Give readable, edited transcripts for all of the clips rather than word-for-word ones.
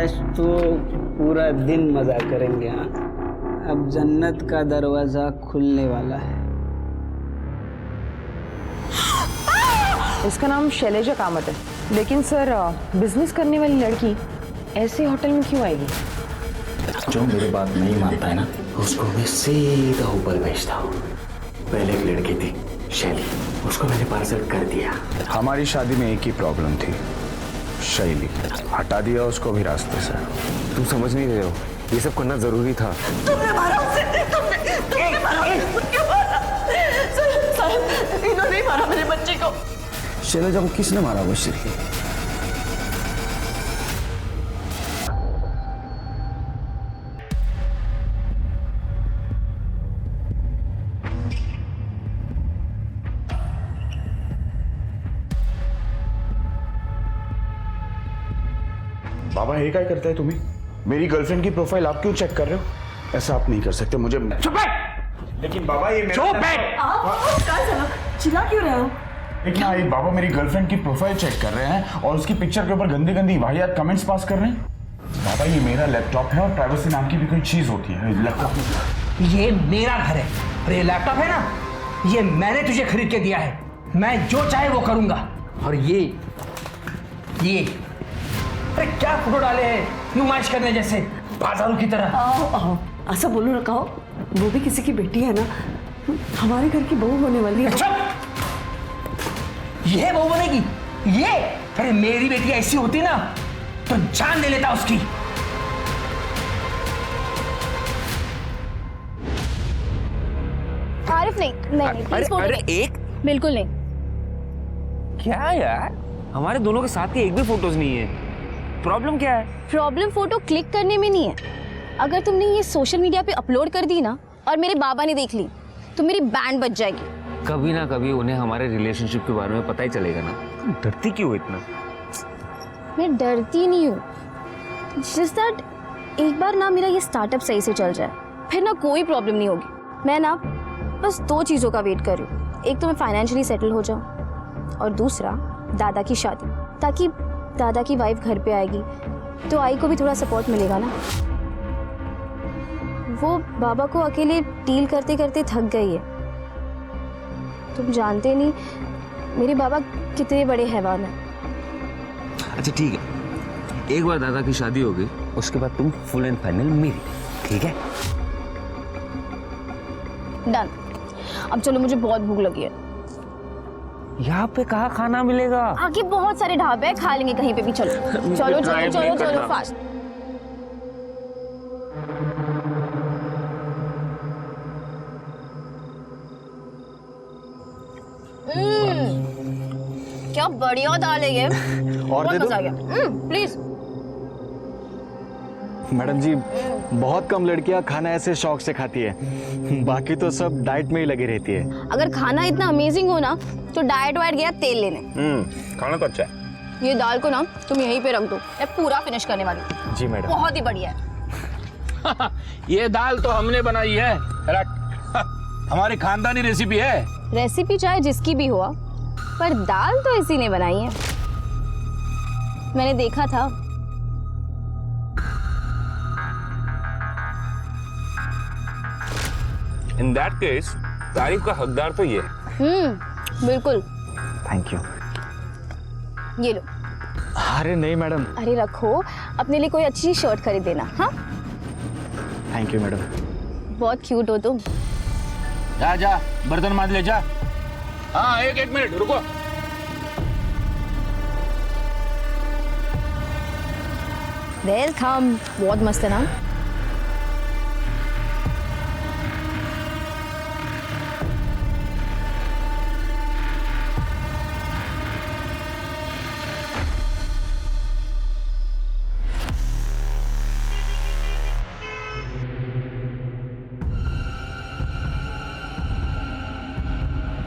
आज तो पूरा दिन मजा करेंगे। हाँ, अब जन्नत का दरवाजा खुलने वाला है। इसका नाम शैलेजा कामत है, लेकिन सर बिजनेस करने वाली लड़की ऐसे होटल में क्यों आएगी? जो मेरी बात नहीं मानता है ना, उसको मैं सीधा ऊपर भेजता हूँ। पहले एक लड़की थी शैली, उसको मैंने पार्सल कर दिया। हमारी शादी में एक ही प्रॉब्लम थी, शैली। हटा दिया उसको भी रास्ते से। तुम समझ नहीं रहे हो, ये सब करना जरूरी था। तुमने मारा उसे, तुमने मारा, क्यों मारा? सर, इन्होंने ही मारा मेरे बच्चे को। शैलेजा को किसने मारा? वो श्री। बाबा हे क्या करता है तुम्हें? मेरी गर्लफ्रेंड की प्रोफाइल आप क्यों चेक कर रहे हो? ऐसा आप नहीं कर सकते। मुझे चुप बैठ। लेकिन बाबा ये चुप बैठ। चिल्ला क्यों रहे हो? लेकिन ये बाबा मेरी गर्लफ्रेंड की प्रोफाइल चेक कर रहे हैं और उसकी पिक्चर के ऊपर गंदी गंदी वाहियात कमेंट्स पास कर रहे हैं। बाबा ये मेरा लैपटॉप है और प्राइवेसी नाम की भी कोई चीज होती है लैपटॉप। ये मेरा घर है और ये लैपटॉप है ना, ये मैंने तुझे खरीद के दिया है। मैं जो चाहे वो करूंगा। और ये अरे क्या फोटो डाले हैं नुमाइश करने जैसे, बाजारों की तरह। आओ, ऐसा बोलो ना, कहो वो भी किसी की बेटी है ना, हमारे घर की बहू होने वाली है। ये बहू बनेगी ये? अरे मेरी बेटी ऐसी होती ना तो जान दे लेता उसकी। आरिफ नहीं, प्लीज फोटो अरे नहीं। एक बिल्कुल नहीं। क्या यार, हमारे दोनों के साथ की एक भी फोटोज नहीं है। प्रॉब्लम क्या है? प्रॉब्लम फोटो क्लिक करने में नहीं है। अगर तुमने ये सोशल मीडिया पे अपलोड कर दी ना और मेरे बाबा ने देख ली तो मेरी बैंड बज जाएगी। कभी ना कभी उन्हें हमारे रिलेशनशिप के बारे में पता ही चलेगा ना। तुम डरती क्यों हो इतना? मैं डरती नहीं हूँ, जस्ट दैट एक बार ना मेरा ये स्टार्टअप सही से चल जाए, फिर ना कोई प्रॉब्लम नहीं होगी। मैं ना बस 2 चीज़ों का वेट कर रही हूँ। एक तो मैं फाइनेंशियली सेटल हो जाऊँ और दूसरा दादा की शादी, ताकि दादा की वाइफ घर पे आएगी तो आई को भी थोड़ा सपोर्ट मिलेगा ना। वो बाबा को अकेले डील करते करते थक गई है। तुम जानते नहीं मेरे बाबा कितने बड़े हैवान हैं। अच्छा ठीक है, एक बार दादा की शादी होगी उसके बाद तुम फुल एंड फाइनल मेरी, ठीक है? डन। अब चलो, मुझे बहुत भूख लगी है। यहाँ पे कहाँ खाना मिलेगा? आगे बहुत सारे ढाबे हैं, खा लेंगे कहीं पे भी। चलो चलो चलो चलो चलो फास्ट। क्या बढ़िया दाल है ये। और दे दो। मजा आ गया। प्लीज। मैडम जी, बहुत कम लड़कियां खाना ऐसे शौक से खाती है, बाकी तो सब डाइट में ही लगी रहती है। अगर खाना इतना अमेजिंग हो ना तो डाइट वाइट गया तेल लेने। खाना तो अच्छा है। ये दाल को ना तुम यहीं पे रख दो, मैं पूरा फिनिश करने वाली हूँ। जी मैडम। बहुत ही बढ़िया है। ये दाल तो हमने बनाई है, हमारी खानदानी रेसिपी है। रेसिपी चाहे जिसकी भी हो, पर दाल तो इसी ने बनाई है। मैंने देखा था। इन दैट केस तारीफ का हकदार तो ये है। बिल्कुल। Thank you. ये लो। अरे नहीं मैडम। अरे रखो, अपने लिए कोई अच्छी शर्ट खरीद देना। हाँ, थैंक यू मैडम। बहुत क्यूट हो तुम। जा जा बर्तन मांज ले जा। हाँ, एक मिनट रुको। वेलकम। बहुत मस्त है ना।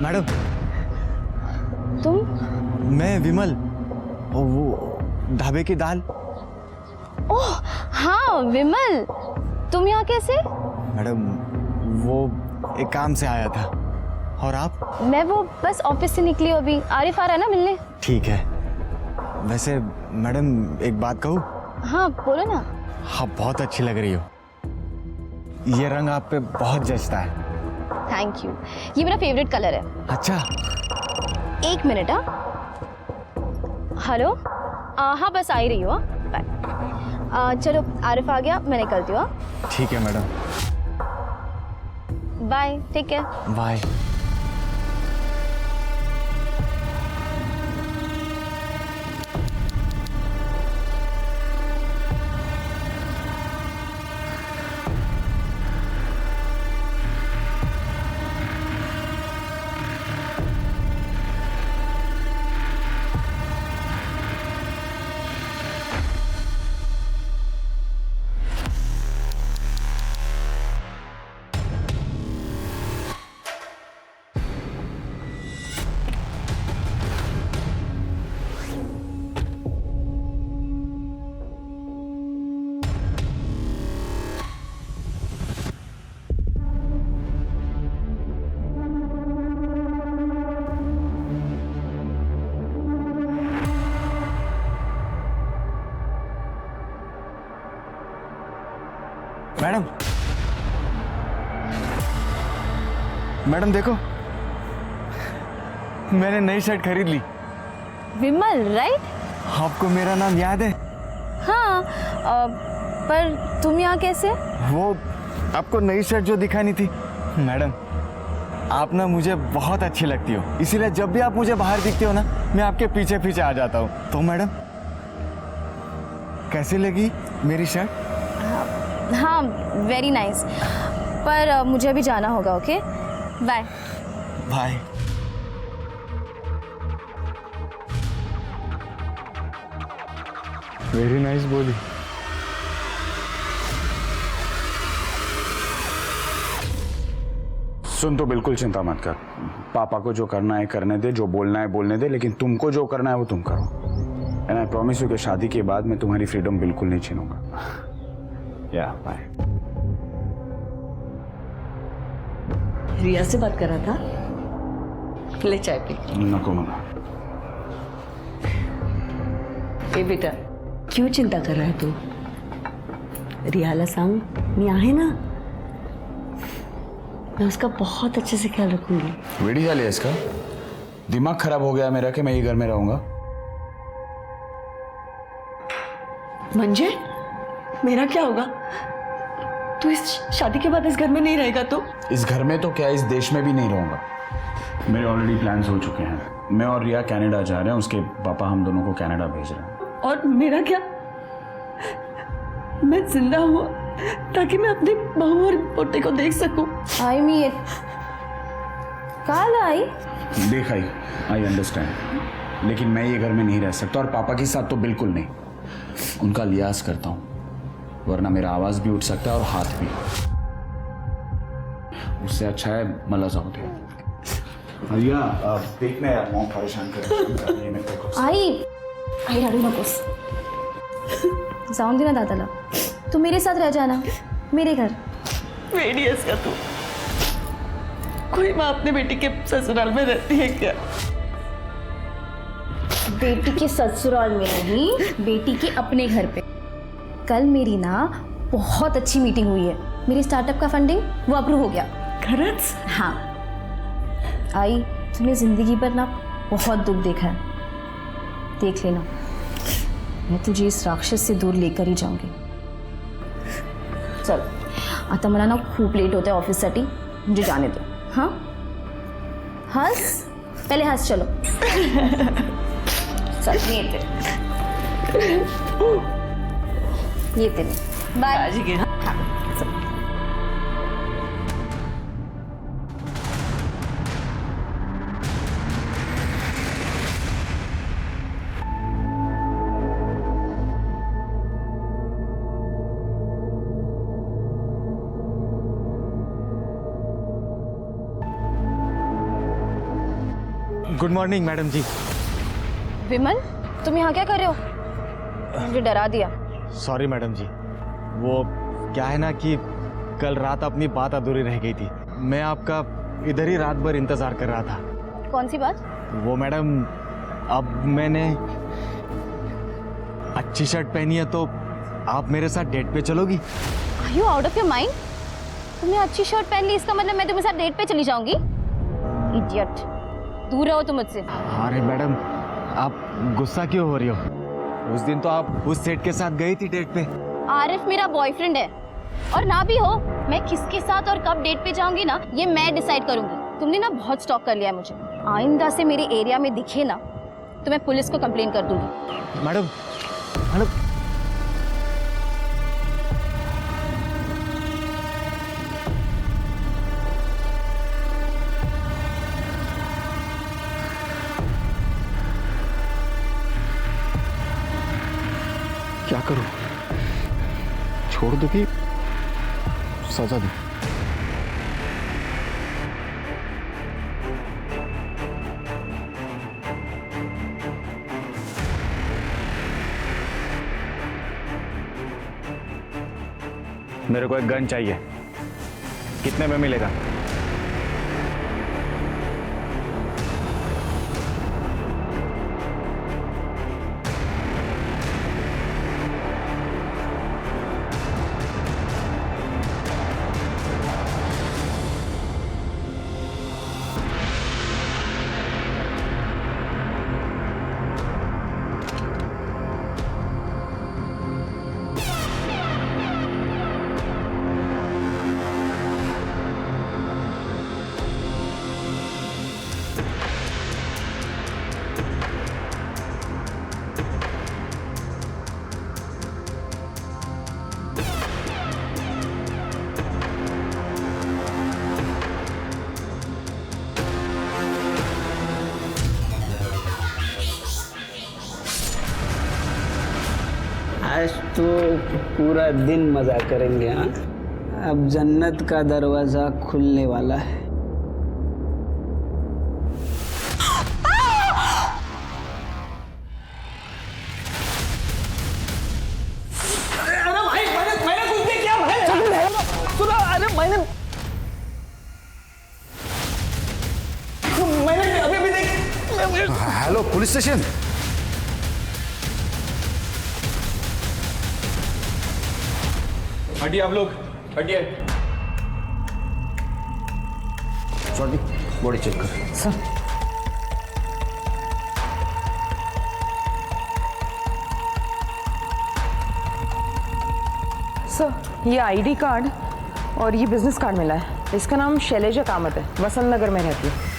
मैडम। तुम? मैं विमल। और वो ढाबे की दाल। ओह हाँ विमल, तुम यहाँ कैसे? मैडम वो एक काम से आया था। और आप? मैं वो बस ऑफिस से निकली अभी। आरिफ आ रहा है ना मिलने। ठीक है। वैसे मैडम एक बात कहूँ? हाँ बोलो ना। आप बहुत अच्छी लग रही हो। ये रंग आप पे बहुत जचता है। थैंक यू, ये मेरा फेवरेट कलर है। अच्छा, एक मिनट। हाँ हेलो, हाँ बस आ ही रही हो। बाय। चलो आरिफ आ गया, मैं निकलती हूँ। ठीक है मैडम, बाय, ठीक है। बाय। मैडम, मैडम देखो, मैंने नई शर्ट खरीद ली। विमल राइट? आपको मेरा नाम याद है? हाँ, पर तुम यहाँ कैसे? वो आपको नई शर्ट जो दिखानी थी। मैडम, आप ना मुझे बहुत अच्छी लगती हो, इसीलिए जब भी आप मुझे बाहर दिखते हो ना, मैं आपके पीछे पीछे आ जाता हूँ। तो मैडम, कैसी लगी मेरी शर्ट? हाँ वेरी नाइस, पर मुझे अभी जाना होगा। Okay bye. Bye. Very nice बोली। सुन, तो बिल्कुल चिंता मत कर। पापा को जो करना है करने दे, जो बोलना है बोलने दे, लेकिन तुमको जो करना है वो तुम करो। एंड आई प्रॉमिस यू कि शादी के बाद मैं तुम्हारी फ्रीडम बिल्कुल नहीं छीनूंगा। या बाय। रिया से बात कर रहा था, ले चाय पी। नको मना। ए बेटा, क्यों चिंता कर रहा है तू? रियाला सांग मी आहे ना, मैं उसका बहुत अच्छे से ख्याल रखूंगी। वेड़ी झाली है इसका? दिमाग खराब हो गया मेरा कि मैं ये घर में रहूंगा। मंजे, मेरा क्या होगा? तू इस शादी के बाद इस घर में नहीं रहेगा तो? इस घर में तो क्या, इस देश में भी नहीं रहूंगा। मेरे ऑलरेडी प्लान्स हो चुके हैं। मैं और रिया कनाडा जा रहे हैं, उसके पापा हम दोनों को कनाडा भेज रहे हैं। और मेरा क्या? मैं जिंदा हूँ ताकि मैं अपनी बहू और पोते को देख सकूं। आई मीन काल आई देख आई अंडरस्टैंड, लेकिन मैं ये घर में नहीं रह सकता, और पापा के साथ तो बिल्कुल नहीं। उनका लिहाज करता हूँ, वरना मेरा आवाज भी उठ सकता है और हाथ भी। उससे अच्छा है मला जाऊ दे। भैया देखना यार, मॉम परेशान कर। आई रडू नकोस, जाऊन दे ना दादाला, तू मेरे साथ रह जाना, मेरे घर। वेडी है इसका तू। कोई माँ अपने बेटी के ससुराल में रहती है क्या? बेटी के ससुराल में नहीं, बेटी के अपने घर पे। कल मेरी ना बहुत अच्छी मीटिंग हुई है, मेरी स्टार्टअप का फंडिंग वो अप्रूव हो गया। खरच? हाँ आई, तूने जिंदगी पर ना बहुत दुख देखा है, देख लेना, मैं तुझे इस राक्षस से दूर लेकर ही जाऊंगी। चल आता मला ना खूप लेट होता है ऑफिससाठी, मुझे जाने दो। हाँ हंस, पहले हंस। चलो चल ये तेरे बाय। आज के गुड मॉर्निंग मैडम जी। विमल, तुम यहाँ क्या कर रहे हो? मुझे डरा दिया। सॉरी मैडम जी, वो क्या है ना कि कल रात अपनी बात अधूरी रह गई थी। मैं आपका इधर ही रात भर इंतज़ार कर रहा था। कौन सी बात? वो मैडम, अब मैंने अच्छी शर्ट पहनी है तो आप मेरे साथ डेट पे चलोगी? Are you out of your mind? तुमने अच्छी शर्ट पहन ली, इसका मतलब मैं तुम्हारे साथ डेट पे चली जाऊंगी? इडियट, दूर रहो तुम मुझसे। अरे मैडम, आप गुस्सा क्यों हो रही हो? उस दिन तो आप उस सेठ के साथ गई थी डेट पे। आरिफ मेरा बॉयफ्रेंड है, और ना भी हो, मैं किसके साथ और कब डेट पे जाऊंगी ना, ये मैं डिसाइड करूंगी। तुमने ना बहुत स्टॉक कर लिया है मुझे। आइंदा से मेरे एरिया में दिखे ना तो मैं पुलिस को कंप्लेन कर दूंगी। मैडम, मैडम, क्या करूं? छोड़ दो कि सजा दो? मेरे को एक गन चाहिए। कितने में मिलेगा? आज तो पूरा दिन मजा करेंगे। हाँ, अब जन्नत का दरवाजा खुलने वाला है। Hello police station. हटिए आप लोग, हटिए। सॉरी, बॉडी चेक कर। सर, सर ये आईडी कार्ड और ये बिजनेस कार्ड मिला है। इसका नाम शैलेजा कामत है, वसंत नगर में रहती है।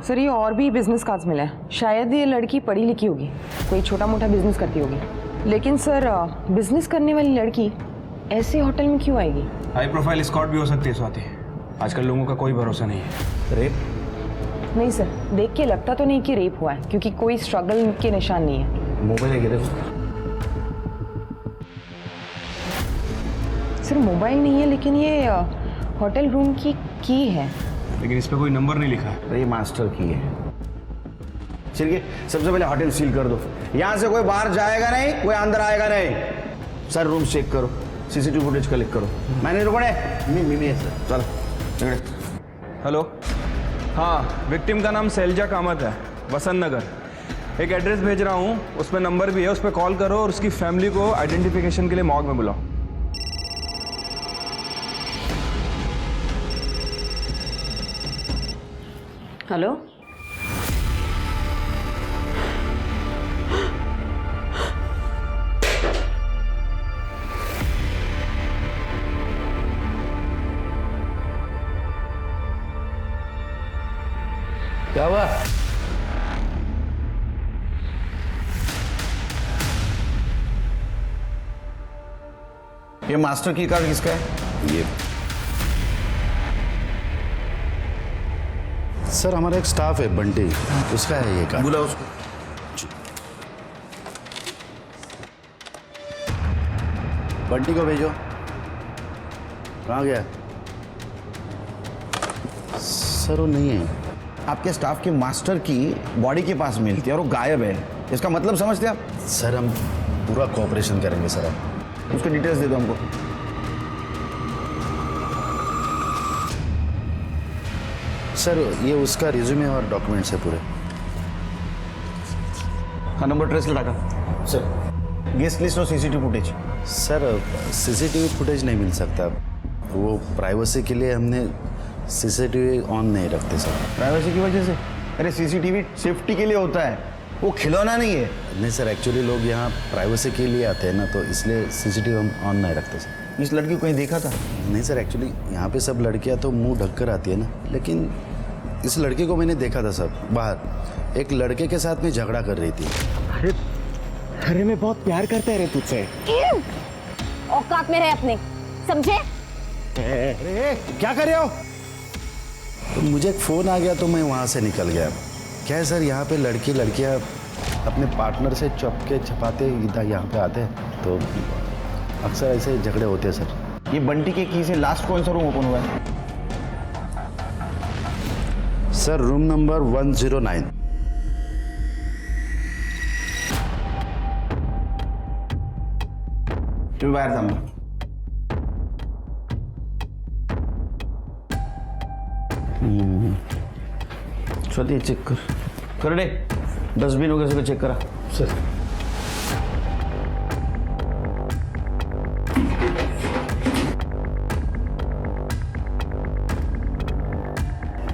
सर ये और भी बिजनेस कार्ड्स मिले हैं। शायद ये लड़की पढ़ी लिखी होगी, कोई छोटा मोटा बिजनेस करती होगी। लेकिन सर बिजनेस करने वाली लड़की ऐसे होटल में क्यों आएगी? हाई प्रोफाइल स्कॉट भी हो सकती है स्वाति। आजकल लोगों का कोई भरोसा नहीं है। रेप? नहीं सर, देख के लगता तो नहीं कि रेप हुआ है, क्योंकि कोई स्ट्रगल के निशान नहीं है। मोबाइल गिरे उसका? सर मोबाइल नहीं है, लेकिन ये होटल रूम की है। लेकिन इस पे कोई नंबर नहीं लिखा है। ये मास्टर की है। चलिए सबसे पहले होटल सील कर दो। यहाँ से कोई बाहर जाएगा नहीं, कोई अंदर आएगा नहीं। सर रूम चेक करो, सीसीटीवी फुटेज कलेक्ट करो। मैनेजर कौन है? मैं सर। चलो। हेलो, हाँ, विक्टिम का नाम शैलजा कामत है, वसंत नगर। एक एड्रेस भेज रहा हूँ, उस पर नंबर भी है, उस पर कॉल करो और उसकी फैमिली को आइडेंटिफिकेशन के लिए मॉर्ग में बुलाओ। हेलो, क्या हुआ? ये मास्टर की कार्ड किसका है? ये सर हमारा एक स्टाफ है बंटी, उसका है ये कार्ड। बुलाओ उसको। बंटी को भेजो। कहाँ गया? सर वो नहीं है। आपके स्टाफ के मास्टर की बॉडी के पास मिली थी और वो गायब है। इसका मतलब समझते आप? सर हम पूरा कोऑपरेशन करेंगे सर। आप उसके डिटेल्स दे दो हमको। सर ये उसका रिज्यूमे और डॉक्यूमेंट्स है पूरे। हाँ, नंबर ट्रेस लगा सर। गेस्ट लिस्ट और CCTV footage. Sir CCTV footage नहीं मिल सकता, वो प्राइवेसी के लिए हमने सीसीटीवी ऑन नहीं रखते सर। प्राइवेसी की वजह से? अरे सीसीटीवी सेफ्टी के लिए होता है, वो खिलौना नहीं है। नहीं सर, एक्चुअली लोग यहाँ प्राइवेसी के लिए आते हैं ना, तो इसलिए सीसीटीवी हम ऑन नहीं रखते सर। इस लड़की को कहीं देखा था? नहीं सर, एक्चुअली यहाँ पे सब लड़कियाँ तो मुंह ढक कर आती है ना, लेकिन इस लड़के को मैंने देखा था सर बाहर, एक लड़के के साथ में झगड़ा कर रही थी। अरे मैं बहुत प्यार करता है तुझसे। औकात में रहे अपने, समझे? अरे क्या कर रहे हो? तो मुझे एक फ़ोन आ गया तो मैं वहाँ से निकल गया। क्या है सर, यहाँ पे लड़कियाँ अपने पार्टनर से चपके छपाते इधर यहाँ पे आते हैं, तो अक्सर ऐसे झगड़े होते हैं सर। ये बंटी के की से लास्ट कौन सा रूम ओपन हुआ है? Sir room number 109। तुम्हें बाहर था स्वाति, चेक कर दे डस्टबिन वगैरह से चेक करा सर।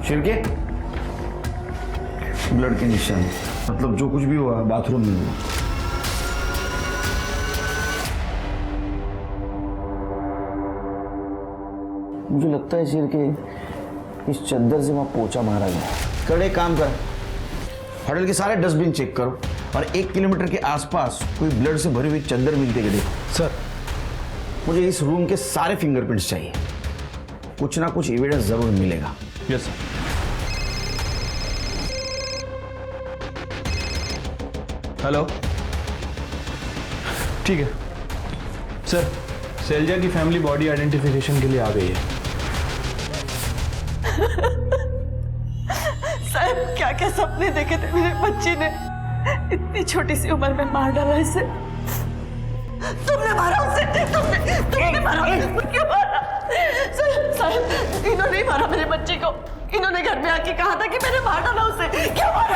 शिरके ब्लड के निशान, मतलब जो कुछ भी हुआ बाथरूम में हुआ। मुझे लगता है शिर के इस चद्दर से वहां पोछा मारा गया। कड़े काम कर, होटल के सारे डस्टबिन चेक करो और 1 किलोमीटर के आसपास कोई ब्लड से भरी हुई चद्दर मिलती है सर। मुझे इस रूम के सारे फिंगरप्रिंट्स चाहिए, कुछ ना कुछ एविडेंस जरूर मिलेगा। Yes sir. हेलो, ठीक है सर, शैलजा की फैमिली बॉडी आइडेंटिफिकेशन के लिए आ गई है। साहब क्या क्या सपने देखे थे मेरे बच्ची ने, इतनी छोटी सी उम्र में मार डाला इसे। तुमने मारा उसे, तुमने मारा उसे, क्यों मारा? साहब इन्होंने ही मारा मेरे बच्चे को, इन्होंने घर में आके कहा था कि मैंने मार डाला उसे, क्यों मारा?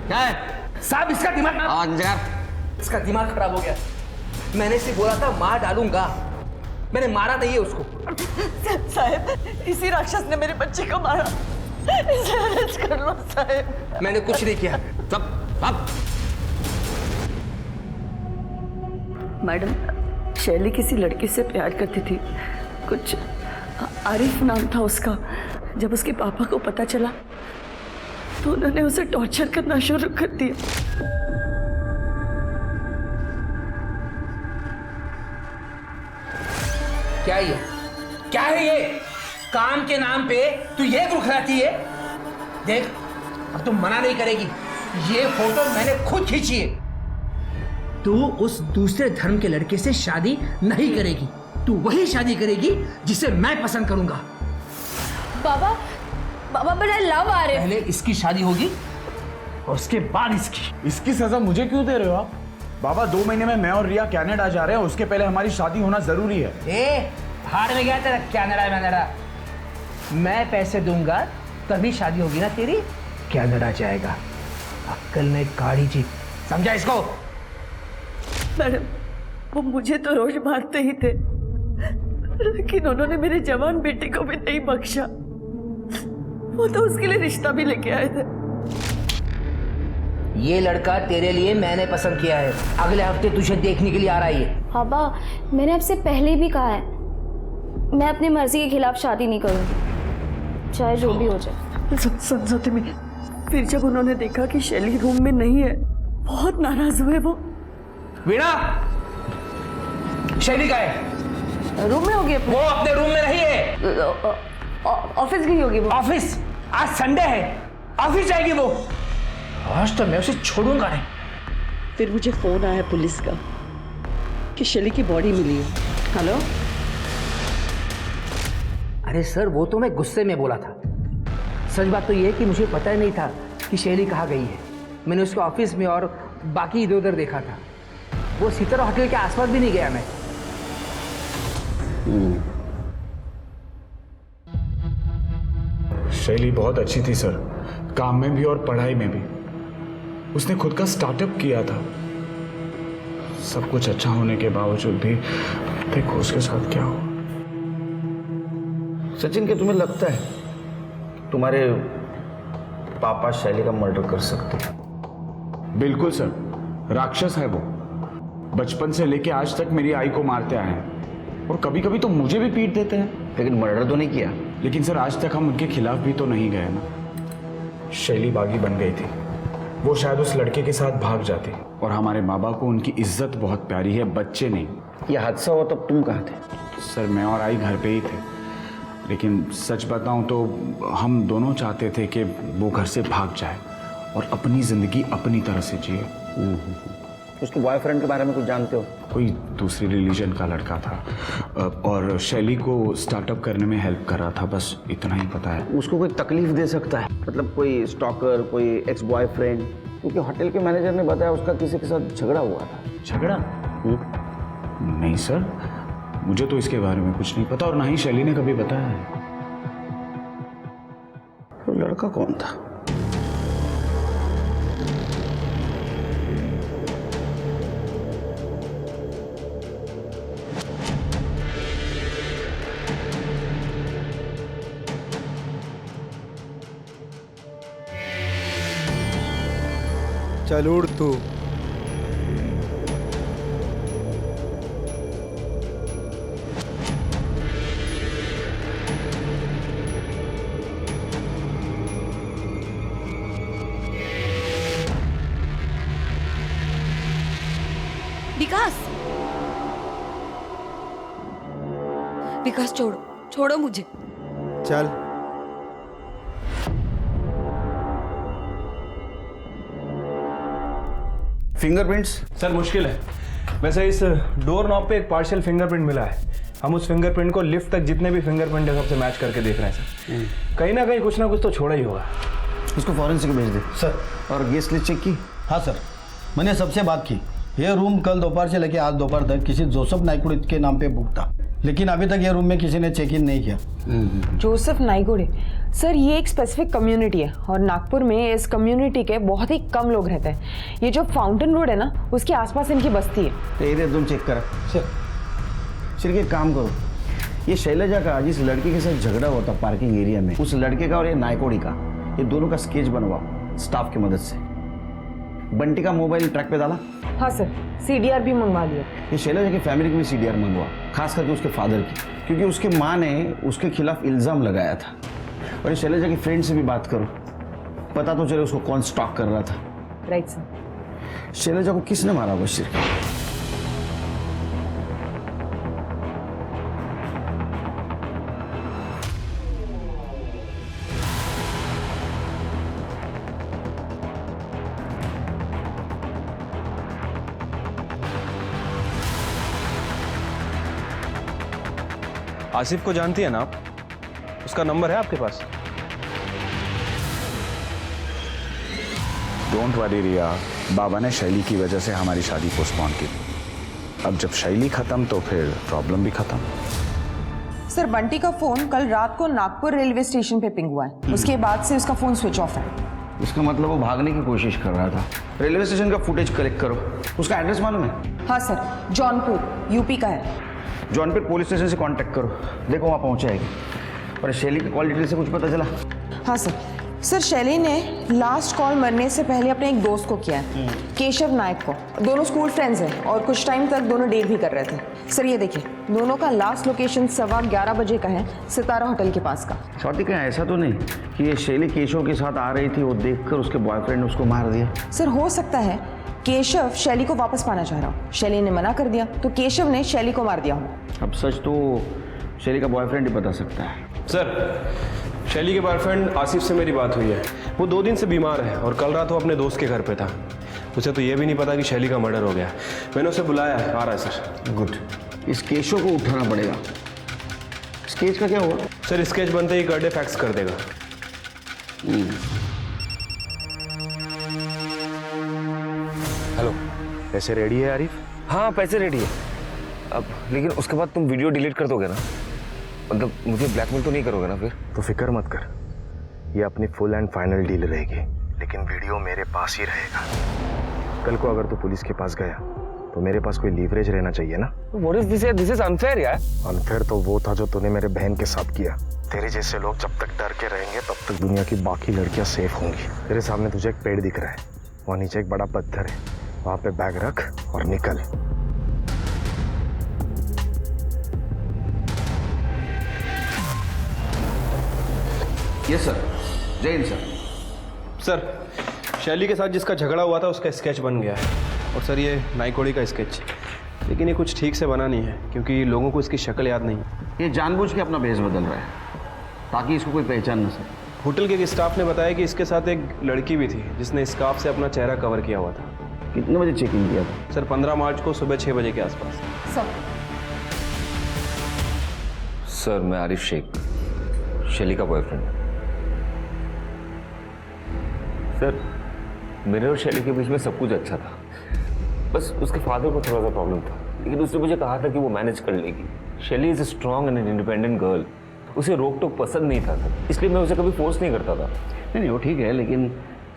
क्या है साहब, इसका दिमाग खराब हो गया। मैंने इसे बोला था मार डालूंगा, मैंने मारा नहीं है उसको। साहब इसी राक्षस ने मेरे बच्चे को मारा, इसे अरेस्ट कर लो साहब। मैंने कुछ नहीं किया। अब मैडम, शैली किसी लड़के से प्यार करती थी, कुछ आरिफ नाम था उसका। जब उसके पापा को पता चला तो उन्होंने उसे टॉर्चर करना शुरू कर दिया। क्या है ये? काम के नाम पे तू ये रुखराती है? देख, अब तू मना नहीं करेगी, ये फोटो मैंने खुद खींची है। तू उस दूसरे धर्म के लड़के से शादी नहीं करेगी, तू वही शादी करेगी जिसे मैं पसंद करूंगा। बाबा बड़ा लव आ रहे। पहले इसकी शादी होगी और उसके बाद इसकी सजा मुझे क्यों दे रहे हो आप? बाबा 2 महीने में मैं और रिया कनाडा जा रहे हैं, उसके पहले हमारी शादी होना जरूरी है। भाड़ में गया तेरा कनाडा। मैं पैसे दूंगा तभी शादी होगी ना तेरी। कनाडा जाएगा, अक्कल में गाड़ी जी, समझा इसको? मैडम वो मुझे तो रोज मारते ही थे, लेकिन उन्होंने मेरे जवान बेटे को भी नहीं बख्शा। वो तो उसके लिए रिश्ता भी लेके आए थे। ये लड़का तेरे लिए मैंने पसंद किया है, अगले हफ्ते तुझे देखने के लिए आ रहा है। पापा मैंने आपसे पहले भी कहा है, मैं अपनी मर्जी के खिलाफ शादी नहीं करूंगी, चाहे जो भी हो जाए। समझौते में फिर जब उन्होंने देखा कि शैली रूम में नहीं है, बहुत नाराज हुए वो। वीणा, शैली का है? रूम में होगी वो अपने रूम में नहीं है, ऑफिस गई होगी वो। ऑफिस? आज संडे है, ऑफिस जाएगी वो। आज तो मैं उसे छोड़ूंगा नहीं। फिर मुझे फोन आया पुलिस का कि शैली की बॉडी मिली है। हेलो? अरे सर, वो तो मैं गुस्से में बोला था। सच बात तो ये है कि मुझे पता ही नहीं था कि शैली कहाँ गई है। मैंने उसके ऑफिस में और बाकी इधर उधर देखा था, वो सितारा होटल के आसपास भी नहीं गया मैं। शैली बहुत अच्छी थी सर, काम में भी और पढ़ाई में भी। उसने खुद का स्टार्टअप किया था, सब कुछ अच्छा होने के बावजूद भी देखो उसके साथ क्या हो। सचिन, क्या तुम्हें लगता है तुम्हारे पापा शैली का मर्डर कर सकते हैं? बिल्कुल सर, राक्षस है वो। बचपन से लेके आज तक मेरी आई को मारते आए हैं और कभी कभी तो मुझे भी पीट देते हैं। लेकिन मर्डर तो नहीं किया। लेकिन सर आज तक हम उनके खिलाफ भी तो नहीं गए ना। शैली बागी बन गई थी, वो शायद उस लड़के के साथ भाग जाती और हमारे बाबा को उनकी इज्जत बहुत प्यारी है, बच्चे नहीं। ये हादसा हुआ तब तुम कहाँ थे? सर मैं और आई घर पे ही थे, लेकिन सच बताऊं तो हम दोनों चाहते थे कि वो घर से भाग जाए और अपनी ज़िंदगी अपनी तरह से जिए। उसके बॉयफ्रेंड के बारे में कुछ जानते हो? कोई दूसरी रिलीजन का लड़का था और शैली को स्टार्टअप करने में हेल्प कर रहा था, बस इतना ही पता है। उसको कोई तकलीफ दे सकता है? मतलब कोई स्टॉकर, कोई एक्स बॉयफ्रेंड? क्योंकि होटल के मैनेजर ने बताया उसका किसी के साथ झगड़ा हुआ था। झगड़ा? नहीं सर, मुझे तो इसके बारे में कुछ नहीं पता और ना ही शैली ने कभी बताया है। तो लड़का कौन था? चल उड़ तू। विकास छोड़ो मुझे। चल। फिंगरप्रिंट्स? सर मुश्किल है। वैसे इस डोर नॉब पे एक पार्शियल फिंगरप्रिंट मिला है। हम उस फिंगरप्रिंट को लिफ्ट तक जितने भी फिंगरप्रिंट है सबसे मैच करके देख रहे हैं सर। कहीं ना कहीं कुछ ना कुछ तो छोड़ा ही होगा। उसको फॉरेंसिक भेज दे सर। और गेस्ट लिस्ट चेक की? हाँ सर, मैंने सबसे बात की। ये रूम कल दोपहर से लेकर आज दोपहर तक किसी जोसेफ नाइकुड़े के नाम पे बुक था, लेकिन अभी तक ये रूम में किसी ने चेक इन नहीं किया। जोसेफ नाइकुड़े सर, ये एक स्पेसिफिक कम्युनिटी है और नागपुर में इस कम्युनिटी के बहुत ही कम लोग रहते हैं। ये जो फाउंटेन रोड है ना, उसके आसपास इनकी बस्ती है। तो एरिया तुम चेक करा। सर सिर्फ एक काम करो, ये शैलजा का जिस लड़के के साथ झगड़ा हुआ था पार्किंग एरिया में, उस लड़के का और ये नायकोड़ी का, ये दोनों का स्केच बनवाओ स्टाफ की मदद से। बंटी का मोबाइल ट्रैक पे डाला? हाँ सर, CDR भी मंगवा लिया। ये शैलजा की फैमिली की भी CDR मंगवा, खास करके उसके फादर की, क्योंकि उसके माँ ने उसके खिलाफ इल्ज़ाम लगाया था। और ये शैलजा की फ्रेंड से भी बात करो, पता तो चले उसको कौन स्टॉक कर रहा था। Right sir. शैलजा को किसने मारा होगा सिर्फ? आसिफ को जानती है ना आप? उसका नंबर है आपके पास? डोंट वरी रिया, बाबा ने शैली की वजह से हमारी शादी पोस्टपोन की। अब जब शैली खत्म तो फिर प्रॉब्लम भी खत्म। सर बंटी का फोन कल रात को नागपुर रेलवे स्टेशन पे पिंग हुआ है। उसके बाद से उसका फोन स्विच ऑफ है। इसका मतलब वो भागने की कोशिश कर रहा था। रेलवे स्टेशन का फुटेज कलेक्ट करो। उसका एड्रेस मालूम है? हाँ सर, जौनपुर UP का है। जौनपुर पुलिस स्टेशन से कांटेक्ट करो, देखो वहाँ पहुँच जाएगी। और शैली की कॉल डिटेल से कुछ पता चला? हाँ सर, शैली ने लास्ट कॉल मरने से पहले अपने एक दोस्त को किया है, केशव नायक को। दोनों स्कूल फ्रेंड्स हैं और कुछ टाइम तक दोनों डेट भी कर रहे थे। सर ये देखिए, दोनों का लास्ट लोकेशन 11:15 बजे का है, सितारा होटल के पास का। स्वाति, क्या ऐसा तो नहीं कि ये शैली केशव के साथ आ रही थी, वो देखकर उसके बॉयफ्रेंड ने उसको मार दिया? सर हो सकता है केशव शैली को वापस पाना चाह रहा हो, शैली ने मना कर दिया तो केशव ने शैली को मार दिया हो। अब सच तो शैली का बॉयफ्रेंड ही बता सकता है। सर शैली के बॉयफ्रेंड आसिफ से मेरी बात हुई है। वो 2 दिन से बीमार है और कल रात वो अपने दोस्त के घर पे था। उसे तो ये भी नहीं पता कि शैली का मर्डर हो गया। मैंने उसे बुलाया है, आ रहा है सर। गुड। इस केशव को उठाना पड़ेगा। स्केच का क्या हुआ? सर स्केच बनते ही कर दे, फैक्स कर देगा। हेलो, पैसे रेडी है आरिफ? हाँ पैसे रेडी है। अब लेकिन उसके बाद तुम वीडियो डिलीट कर दोगे ना? मतलब मुझे ब्लैकमेल तो नहीं करोगे ना फिर? तो फिक्र मत कर, ये अपनी फुल एंड फाइनल डील रहेगी, लेकिन वीडियो मेरे पास ही रहेगा। कल को अगर तू पुलिस के पास गया तो मेरे पास कोई लीवरेज रहना चाहिए ना। What is this? This is unfair यार। अनफेयर तो वो था जो तूने मेरे बहन के साथ किया। तेरे जैसे लोग जब तक डर के रहेंगे तब तक दुनिया की बाकी लड़कियां सेफ होंगी। तेरे सामने तुझे एक पेड़ दिख रहा है, वहां नीचे एक बड़ा पत्थर है, वहां पे बैग रख और निकल। Yes sir. जय हिंद सर। सर, शैली के साथ जिसका झगड़ा हुआ था उसका स्केच बन गया है। और सर ये नाइकोड़ी का स्केच, लेकिन ये कुछ ठीक से बना नहीं है क्योंकि लोगों को इसकी शक्ल याद नहीं है। ये जानबूझ के अपना भेष बदल रहा है ताकि इसको कोई पहचान न सके। होटल के एक स्टाफ ने बताया कि इसके साथ एक लड़की भी थी जिसने स्कार्फ से अपना चेहरा कवर किया हुआ था। कितने बजे चेकिंग किया था? सर 15 मार्च को सुबह 6 बजे के आसपास। सर मैं आरिफ शेख, शैली का बॉयफ्रेंड। सर मेरे और शैली के बीच में सब कुछ अच्छा था, बस उसके फादर को थोड़ा सा प्रॉब्लम था, लेकिन उसने मुझे कहा था कि वो मैनेज कर लेगी। शैली is a strong and independent girl, उसे रोक टोक पसंद नहीं था सर, इसलिए मैं उसे कभी फोर्स नहीं करता था। नहीं वो ठीक है, लेकिन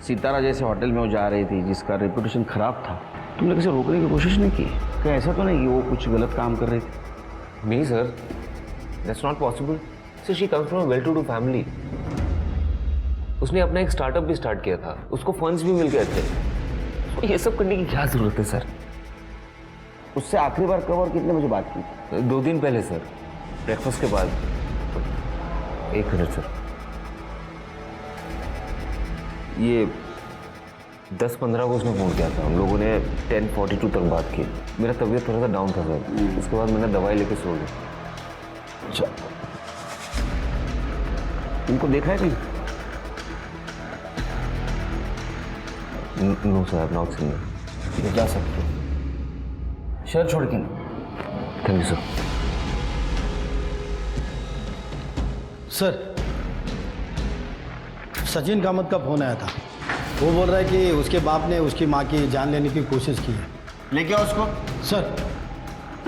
सितारा जैसे होटल में वो जा रही थी जिसका रेपुटेशन खराब था, तुमने किसी रोकने की कोशिश नहीं की? क्या ऐसा तो नहीं कि वो कुछ गलत काम कर रही थी? नहीं sir, that's not possible. Sir she comes from a well to do family. उसने अपना एक स्टार्टअप भी स्टार्ट किया था, उसको फंड्स भी मिल गए थे, तो ये सब करने की क्या जरूरत है सर? उससे आखिरी बार कब और कितने बजे बात की? 2 दिन पहले सर, ब्रेकफास्ट के बाद। 1 मिनट सर, ये 10-15 को उसने फ़ोन किया था, हम लोगों ने 10:42 तक बात की। मेरा तबीयत थोड़ा सा डाउन था सर, उसके बाद मैंने दवाई लेके सो गया। अच्छा, तुमको देखा है कहीं? No sir, I have not seen him. जा सकते हो, शहर छोड़ के नहीं। Thank you sir. Sir, Sachin Kamat का फोन आया था। वो बोल रहा है कि उसके बाप ने उसकी माँ की जान लेने की कोशिश की है। लेके आओ उसको। सर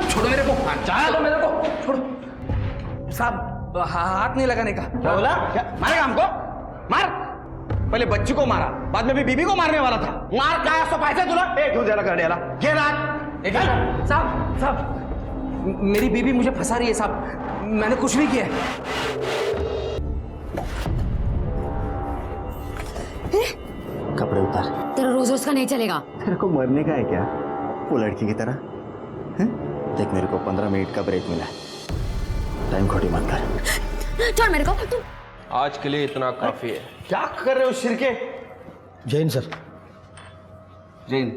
छोड़ो मेरे को, जाने दो मेरे को, छोड़ो। साहब हाथ नहीं लगाने का। क्या बोला? क्या मारेगा हमको? मार। पहले बच्ची को मारा, बाद में भी बीबी को मारने वाला था। मार का सो पैसे तुला? क्यों दे रहा करने वाला? ये रात। साहब मेरी बीबी मुझे फंसा रही है साहब, मैंने कुछ नहीं किया। कपड़े उतार। तेरा रोज रोज का नहीं चलेगा। तेरे को मरने का है क्या वो लड़की की तरह? देख मेरे को 15 मिनट का ब्रेक मिला है, टाइम खोटी मत कर। छोड़ मेरे को। तू आज के लिए इतना काफी है। क्या कर रहे हो शिरके? जैन सर। जैन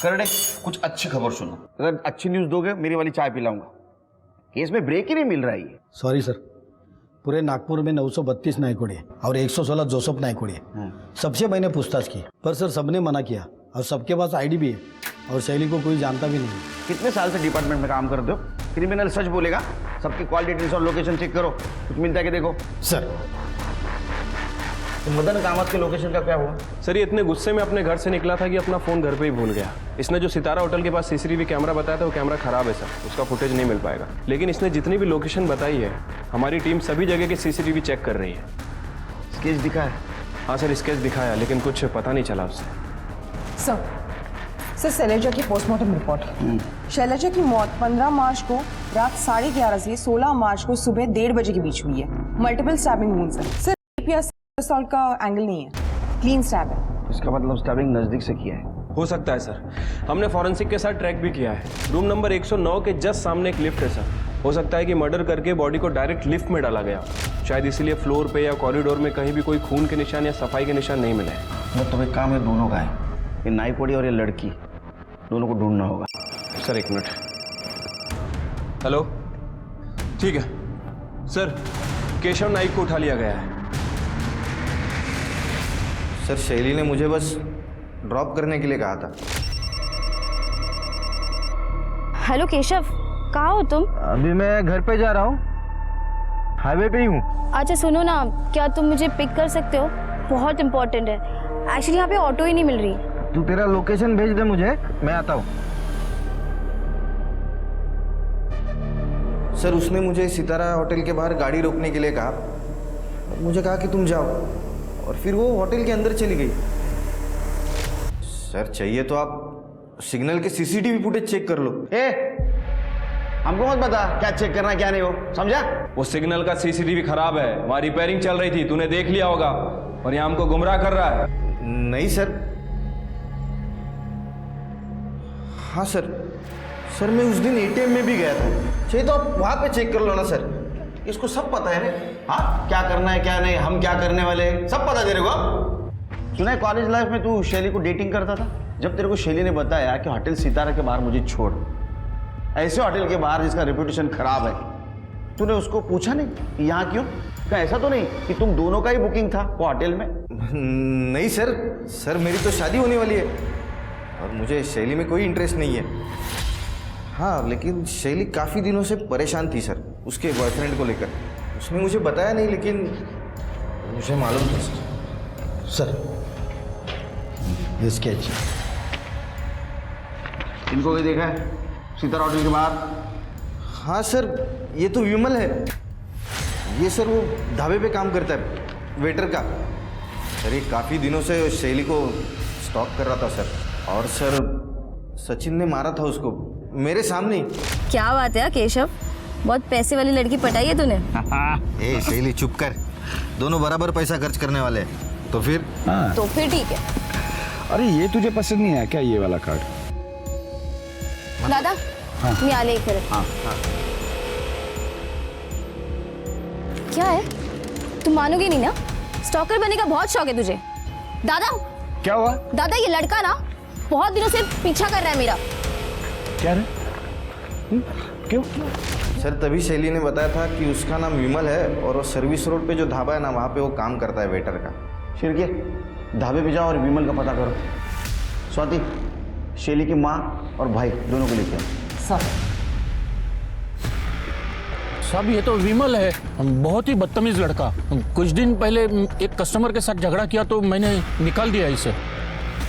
करड़े, कुछ अच्छी खबर सुनो। अगर अच्छी न्यूज दोगे मेरी वाली चाय पिलाऊंगा। केस में ब्रेक ही नहीं मिल रहा है ये। सॉरी सर, पूरे नागपुर में 932 नायकोड़े और 116 जोसफ नायकोड़े, सबसे मैंने पूछताछ की, पर सर सबने मना किया और सबके पास आईडी भी है और शैली को कोई जानता भी नहीं। कितने साल से डिपार्टमेंट में काम करते हो? क्रिमिनल सच बोलेगा। सबकी कॉल डिटेल्स और लोकेशन चेक करो, कुछ मिलता है कि देखो। सर तो मदन कामत के लोकेशन का क्या हुआ? सर ये इतने गुस्से में अपने घर से निकला था कि अपना फ़ोन घर पे ही भूल गया। इसने जो सितारा होटल के पास सीसीटीवी कैमरा बताया था वो कैमरा खराब है सर, उसका फुटेज नहीं मिल पाएगा। लेकिन इसने जितनी भी लोकेशन बताई है, हमारी टीम सभी जगह के सीसीटीवी चेक कर रही है। स्केच दिखा है? हाँ सर, स्केच दिखाया, लेकिन कुछ पता नहीं चला उससे। सर शैलजा की पोस्टमार्टम रिपोर्ट। शैलजा की मौत 15 मार्च को रात 11:30 से 16 मार्च को सुबह 1:30 बजे के बीच हुई है। मल्टीपल स्टैबिंग वुंड्स हैं। सर असॉल्ट का एंगल नहीं है, क्लीन स्टैब है। इसका मतलब स्टैबिंग नजदीक से किया है। हो सकता है सर, हमने फॉरेंसिक के साथ ट्रैक भी किया है। रूम नंबर 109 के जस्ट सामने एक लिफ्ट है सर। हो सकता है कि मर्डर करके बॉडी को डायरेक्ट लिफ्ट में डाला गया, शायद इसीलिए फ्लोर पे या कॉरिडोर में कहीं भी कोई खून के निशान या सफाई के निशान नहीं मिले। मतलब तुम्हें काम है दोनों का है, ये नाईकोड़ी और ये लड़की, दोनों को ढूंढना होगा। Sir 1 minute. हेलो, ठीक है सर, केशव नाइक को उठा लिया गया है। सर शैली ने मुझे बस ड्रॉप करने के लिए कहा था। हेलो केशव, कहाँ हो तुम? अभी मैं घर पे जा रहा हूँ, हाईवे पे ही हूँ। अच्छा सुनो ना, क्या तुम मुझे पिक कर सकते हो? बहुत इंपॉर्टेंट है एक्चुअली, यहाँ पे ऑटो ही नहीं मिल रही। तू तेरा लोकेशन भेज दे मुझे, मैं आता हूँ। सर उसने मुझे सितारा होटल के बाहर गाड़ी रोकने के लिए कहा, मुझे कहा कि तुम जाओ, और फिर वो होटल के अंदर चली गई। सर चाहिए तो आप सिग्नल के सीसीटीवी फुटेज चेक कर लो। हमको मत बता क्या चेक करना क्या नहीं हो, समझा? वो सिग्नल का सीसीटीवी खराब है, वहां रिपेयरिंग चल रही थी, तूने देख लिया होगा और यहाँ हमको गुमराह कर रहा है। नहीं सर। हाँ सर, सर मैं उस दिन एटीएम में भी गया था, चाहिए तो आप वहां पे चेक कर लो ना सर। इसको सब पता है रे, हाँ क्या करना है क्या नहीं, हम क्या करने वाले हैं, सब पता तेरे को। सुना है कॉलेज लाइफ में तू शैली को डेटिंग करता था? जब तेरे को शैली ने बताया कि होटल सितारा के बाहर मुझे छोड़, ऐसे होटल के बाहर जिसका रेपुटेशन खराब है, तूने उसको पूछा नहीं कि यहाँ क्यों? क्या ऐसा तो नहीं कि तुम दोनों का ही बुकिंग था वो होटल में? नहीं सर, सर मेरी तो शादी होने वाली है और मुझे शैली में कोई इंटरेस्ट नहीं है। हाँ, लेकिन शैली काफ़ी दिनों से परेशान थी सर उसके बॉयफ्रेंड को लेकर। उसने मुझे बताया नहीं लेकिन मुझे मालूम था सर। सर ये स्केच इनको भी देखा है सितारा होटल के बाहर? हाँ सर, ये तो विमल है। ये सर वो ढाबे पे काम करता है, वेटर का। सर ये काफ़ी दिनों से शैली को स्टॉक कर रहा था सर। और सर सचिन ने मारा था उसको मेरे सामने ही। क्या बात है केशव, बहुत पैसे वाली लड़की पटाई है तूने। ए शैली चुप कर, दोनों बराबर पैसा खर्च करने वाले हैं। तो फिर? हाँ। तो फिर ठीक है। अरे ये तुझे पसंद नहीं आया क्या ये वाला कार्ड? दादा मैं आले एक मिनट। हाँ। क्या है, तुम मानोगे नहीं ना, स्टॉकर बनने का बहुत शौक है तुझे। दादा क्या हुआ? दादा ये लड़का ना बहुत दिनों से पीछा कर रहा है मेरा। क्या रे? क्यों? सर तभी शैली ने बताया था कि उसका नाम विमल है और वो सर्विस रोड पे जो ढाबा है ना वहाँ पे वो काम करता है वेटर का। शिरके ढाबे पे जाओ और विमल का पता करो। स्वाति शैली की माँ और भाई दोनों को लेके आओ। साहब ये तो विमल है, बहुत ही बदतमीज लड़का। कुछ दिन पहले एक कस्टमर के साथ झगड़ा किया तो मैंने निकाल दिया इसे।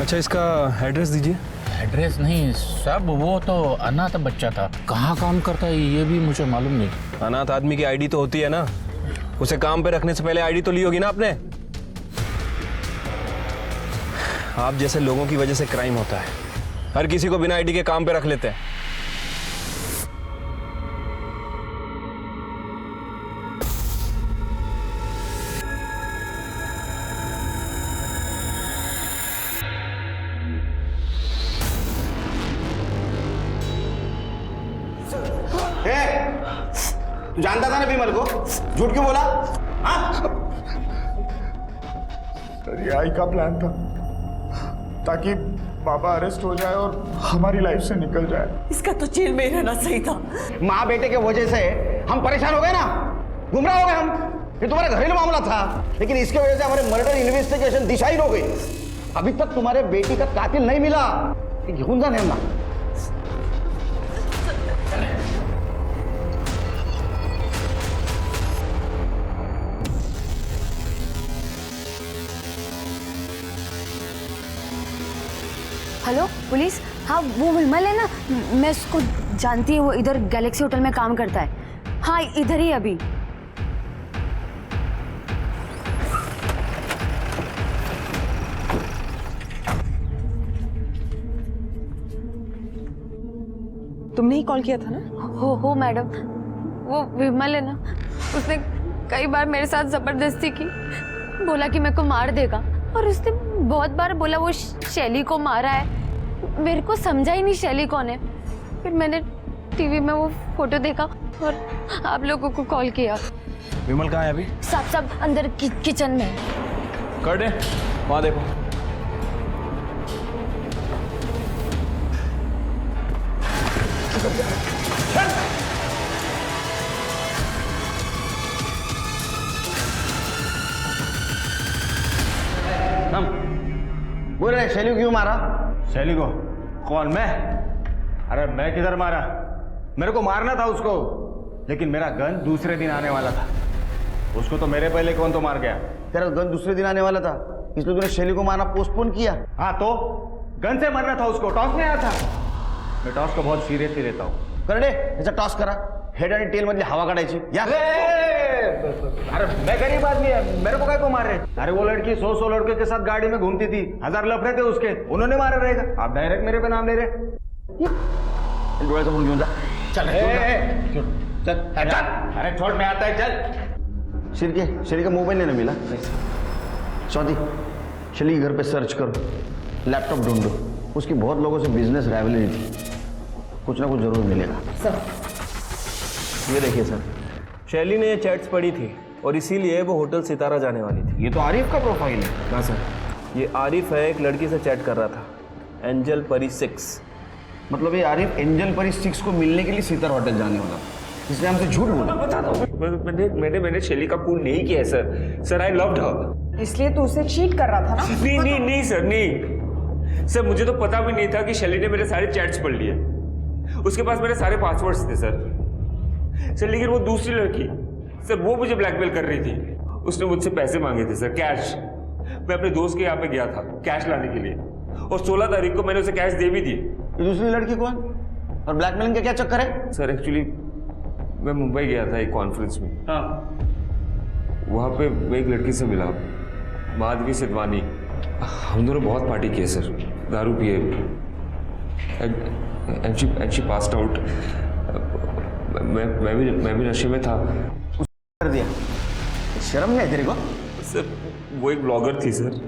अच्छा इसका एड्रेस दीजिए। एड्रेस नहीं साहब, वो तो अनाथ बच्चा था, कहाँ काम करता है ये भी मुझे मालूम नहीं। अनाथ आदमी की आईडी तो होती है ना, उसे काम पे रखने से पहले आईडी तो ली होगी ना आपने। आप जैसे लोगों की वजह से क्राइम होता है, हर किसी को बिना आईडी के काम पे रख लेते हैं। तू जानता था ना विमल को, झूठ क्यों बोला? रिहाई का प्लान था ताकि पापा अरेस्ट हो जाए और हमारी लाइफ से निकल जाए। इसका तो जेल में रहना सही था। माँ बेटे के वजह से हम परेशान हो गए ना, गुमराह हो गए हम। ये तुम्हारा घरेलू मामला था, लेकिन इसके वजह से हमारे मर्डर इन्वेस्टिगेशन दिशाहीन हो गई। अभी तक तुम्हारे बेटी का कातिल नहीं मिला। घेऊन जा ना। हेलो पुलिस, हाँ वो विमल है ना, मैं उसको जानती हूँ, वो इधर गैलेक्सी होटल में काम करता है। हाँ इधर ही अभी। तुमने ही कॉल किया था ना? हो मैडम, वो विमल है ना, उसने कई बार मेरे साथ जबरदस्ती की, बोला कि मेरे को मार देगा और उसने बहुत बार बोला वो शैली को मारा है। मेरे को समझा ही नहीं शैली कौन है। फिर मैंने टीवी में वो फोटो देखा और आप लोगों को कॉल किया। विमल कहाँ है अभी? सब अंदर किचन में। कर दे, वहाँ देखो। बोल रहे शैली को क्यों मारा? शैली को? कौन, मैं? अरे मैं किधर मारा? मेरे को मारना था उसको, लेकिन मेरा गन दूसरे दिन आने वाला था। उसको तो मेरे पहले कौन तो मार गया। तेरा गन दूसरे दिन आने वाला था, इसलिए तूने शैली को मारना पोस्टपोन किया। हाँ तो गन से मारना था उसको, टॉस में आया था। मैं टॉस को बहुत सीरियसली लेता हूँ। कर दे, याचा टॉस करा। हेड आणि टेल मधली हवा काढायची। या अरे मैं गरीब आदमी है, मेरे को काय को मार रहे? अरे वो लड़की 100 लड़के के साथ गाड़ी में घूमती थी, 1000 लफड़े थे उसके, उन्होंने मारा रहेगा। आप डायरेक्ट मेरे पे नाम ले रहे? डोळ्याचा फोन घेऊन जा। चल चल चल, अरे छोड़, मैं आता है, चल। शेरी का मोबाइल नहीं मिला? चौधरी, चलिए घर पे सर्च करो, लैपटॉप ढूंढो, उसकी बहुत लोगों से बिजनेस राइवलरी थी, कुछ ना कुछ जरूर मिलेगा। सर ये देखिए सर, शैली ने ये चैट्स पढ़ी थी और इसीलिए वो होटल सितारा जाने वाली थी। ये तो आरिफ का प्रोफाइल है। हाँ सर, ये आरिफ है, एक लड़की से चैट कर रहा था, एंजल परी 6। मतलब ये आरिफ एंजल परी 6 को मिलने के लिए सितारा होटल जाने वाला, इसलिए हमसे झूठ बोला। बता दो, मैंने शैली का खून नहीं किया है सर, आई लव्ड हर। इसलिए तू उसे चीट कर रहा था ना? नहीं सर, नहीं सर, मुझे तो पता भी नहीं था कि शैली ने मेरे सारे चैट्स पढ़ लिए। उसके पास मेरे सारे पासवर्ड्स थे सर, लेकिन वो दूसरी लड़की सर, वो मुझे ब्लैकमेल कर रही थी। उसने मुझसे पैसे मांगे थे सर, कैश। मैं अपने दोस्त के यहाँ पे गया था कैश लाने के लिए, और 16 तारीख को मैंने उसे कैश दे भी दिए। दूसरी लड़की कौन और ब्लैकमेलिंग का क्या चक्कर है? सर एक्चुअली मैं मुंबई गया था एक कॉन्फ्रेंस में। हाँ, वहाँ पे मैं एक लड़की से मिला, माधवी सिद्धवानी। हम दोनों बहुत पार्टी किए सर, दारू पिए, एंड शी पास्ड आउट। मैं भी नशे में था। कर दिया, शर्म नहीं है तेरे को? सर वो एक ब्लॉगर थी सर,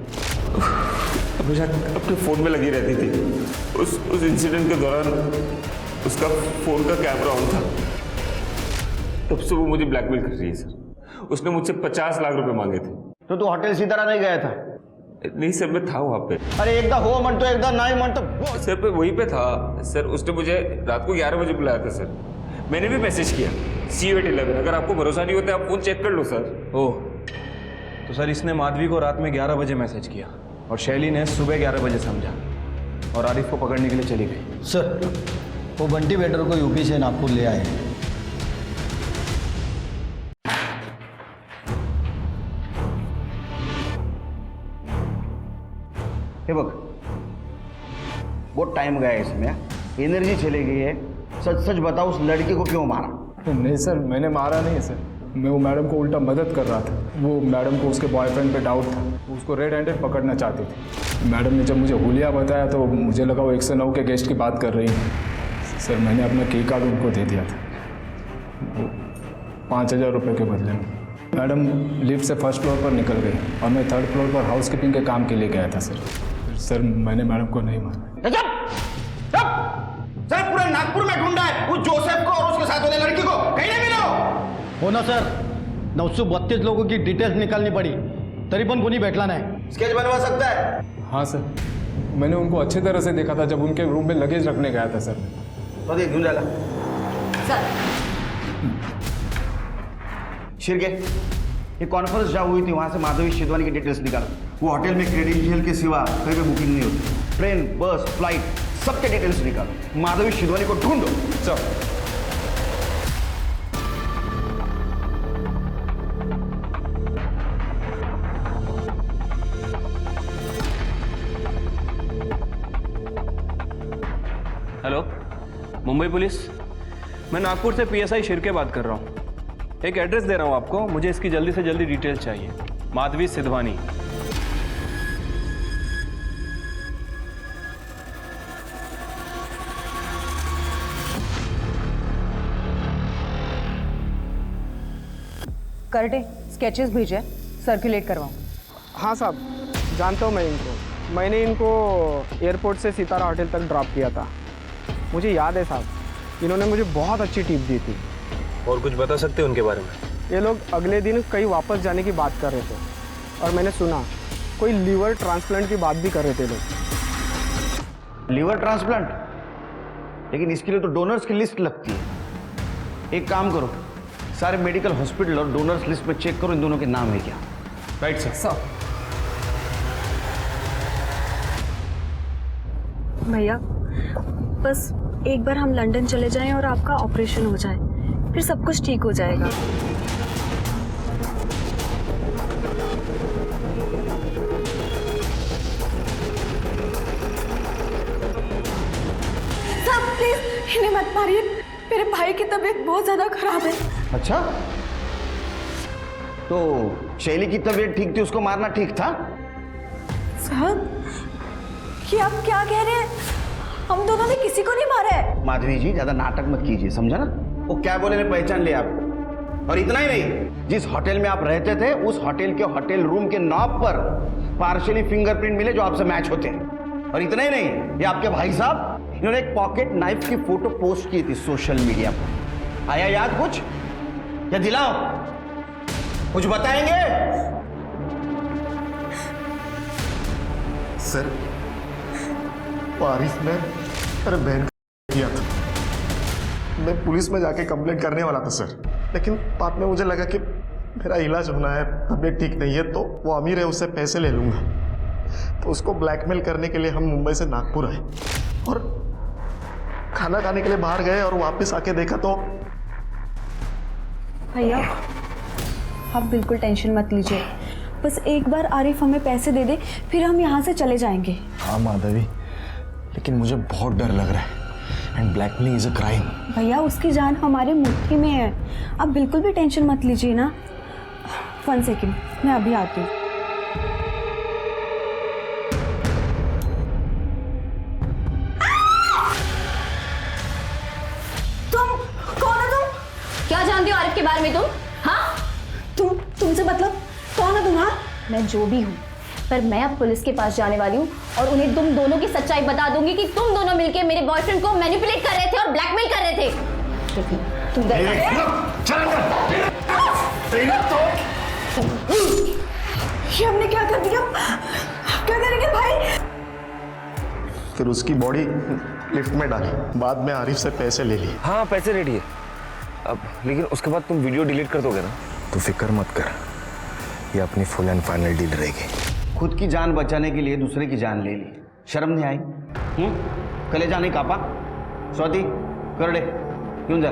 हमेशा अपने फ़ोन में लगी रहती थी। उस इंसिडेंट के दौरान उसका फ़ोन का कैमरा ऑन था, तब से वो मुझे ब्लैकमेल कर रही है सर। उसने मुझसे 50 लाख रुपए मांगे थे। तो तू हॉटेल सितारा नहीं गया था? नहीं सर, मैं था वहाँ पे। अरे एकदा हो म्हणतो, एकदा नाही म्हणतो। सर पे वहीं पे था सर। उसने मुझे रात को 11 बजे बुलाया था सर। मैंने भी मैसेज किया C811। अगर आपको भरोसा नहीं होता आप फोन चेक कर लो सर। ओह, तो सर इसने माधवी को रात में 11 बजे मैसेज किया और शैली ने सुबह 11 बजे समझा और आरिफ को पकड़ने के लिए चली गई। सर वो बंटी वेटर को यूपी से नागपुर ले आए। हे बघ, बहुत टाइम गया है इसमें, एनर्जी चली गई है। सच सच बताओ, उस लड़की को क्यों मारा? नहीं सर, मैंने मारा नहीं है सर, मैं वो मैडम को उल्टा मदद कर रहा था। वो मैडम को उसके बॉयफ्रेंड पे डाउट था, उसको रेड हैंडेड पकड़ना चाहती थी। मैडम ने जब मुझे हुलिया बताया तो मुझे लगा वो 109 के गेस्ट की बात कर रही है। सर मैंने अपना की कार्ड उनको दे दिया था, 5000 रुपये के बदले में। मैडम लिफ्ट से फर्स्ट फ्लोर पर निकल गई और मैं 3rd फ्लोर पर हाउसकीपिंग के काम के लिए गया था सर मैंने मैडम को नहीं मारा। सर पूरे नागपुर में ढूंढा है उस जोसेफ को और उसके साथ वाले लड़की को, कहीं नहीं मिला। हो ना सर, 932 लोगों की डिटेल्स निकालनी पड़ी, तरी पण कोणी भेटला नहीं। स्केच बनवा सकता है? हाँ सर, मैंने उनको अच्छी तरह से देखा था जब उनके रूम में लगेज रखने गया था सर। तो देख ढूंढ जाएगा शिरके, ये कॉन्फ्रेंस जहाँ हुई थी वहाँ से माधवी सिद्धवानी की डिटेल्स निकाल। वो होटल में क्रेडेंशियल के सिवा कहीं पे बुकिंग नहीं होती। ट्रेन, बस, फ्लाइट सबके डिटेल्स निकालो। माधवी सिद्धवानी को ढूंढो। सब हेलो, मुंबई पुलिस, मैं नागपुर से PSI शिरके बात कर रहा हूँ। एक एड्रेस दे रहा हूँ आपको, मुझे इसकी जल्दी से जल्दी डिटेल्स चाहिए। माधवी सिद्धवानी। करटे स्केचेस भेजे, सर्कुलेट करवाऊँ। हाँ साहब, जानता हूँ मैं इनको। मैंने इनको एयरपोर्ट से सितारा होटल तक ड्रॉप किया था। मुझे याद है साहब, इन्होंने मुझे बहुत अच्छी टिप दी थी। और कुछ बता सकते हैं उनके बारे में? ये लोग अगले दिन कहीं वापस जाने की बात कर रहे थे और मैंने सुना कोई लीवर ट्रांसप्लांट की बात भी कर रहे थे लोग। Liver transplant? लेकिन इसके लिए तो डोनर्स की लिस्ट लगती है। एक काम करो, सारे मेडिकल हॉस्पिटल और डोनर्स लिस्ट में चेक करो इन दोनों के नाम है क्या। Right sir. भैया बस एक बार हम लंदन चले जाएं और आपका ऑपरेशन हो जाए, फिर सब कुछ ठीक हो जाएगा। साहब प्लीज इन्हें मत मारिए, मेरे भाई की तबीयत बहुत ज्यादा खराब है। अच्छा, तो शैली की तबीयत ठीक थी, उसको मारना ठीक था? साहब, ये आप क्या कह रहे हैं? हम दोनों ने किसी को नहीं मारा है। माधवी जी, ज्यादा नाटक मत कीजिए, समझा ना? वो क्या बोले, ने पहचान लिया आपको। और इतना ही नहीं, जिस होटल में आप रहते थे उस होटल के होटल रूम के नॉब पर पार्शियली फिंगरप्रिंट मिले जो आपसे मैच होते हैं। और इतना ही नहीं, ये आपके भाई साहब, इन्होंने एक पॉकेट नाइफ की फोटो पोस्ट की थी सोशल मीडिया पर। आया याद कुछ? या दिलाओ, कुछ बताएंगे? सर, वो आरिफ ने मेरे बहन को किया था। मैं पुलिस में जाके कंप्लेंट करने वाला था सर, लेकिन बाद में मुझे लगा कि मेरा इलाज होना है, तबीयत ठीक नहीं है, तो वो अमीर है, उससे पैसे ले लूँगा। तो उसको ब्लैकमेल करने के लिए हम मुंबई से नागपुर आए और खाना खाने के लिए बाहर गए और वापस आके देखा तो भैया आप बिल्कुल टेंशन मत लीजिए, बस एक बार आरिफ हमें पैसे दे दे, फिर हम यहाँ से चले जाएंगे। हाँ माधवी, लेकिन मुझे बहुत डर लग रहा है and blackmailing is a crime. भैया उसकी जान हमारे मुट्ठी में है, आप बिल्कुल भी टेंशन मत लीजिए ना। 1 सेकेंड, मैं अभी आती हूँ। तुम कौन हो? तुम क्या जानती हो आरिफ के बारे में तुम? हाँ, तुमसे मतलब कौन हो तुम? हाँ, मैं जो भी हूँ, पर मैं अब पुलिस के पास जाने वाली हूँ और उन्हें तुम दोनों की सच्चाई बता दूंगी कि तुम दोनों मिलके मेरे बॉयफ्रेंड को मैनिपुलेट कर रहे थे और ब्लैकमेल कर रहे थे। तुम ये हमने क्या कर दिया? क्या करेंगे भाई? फिर उसकी बॉडी लिफ्ट में डाली, बाद में आरिफ से पैसे ले लिए। हाँ पैसे रेडी है अब, लेकिन उसके बाद तुम वीडियो डिलीट कर दोगे ना? तू फिक्र मत कर, ये अपनी फुल एंड फाइनल डील रहेगी। खुद की जान बचाने के लिए दूसरे की जान ले ली, शर्म नहीं आई? कलेजा नहीं कापा? स्वाति, करडे, क्यों जा?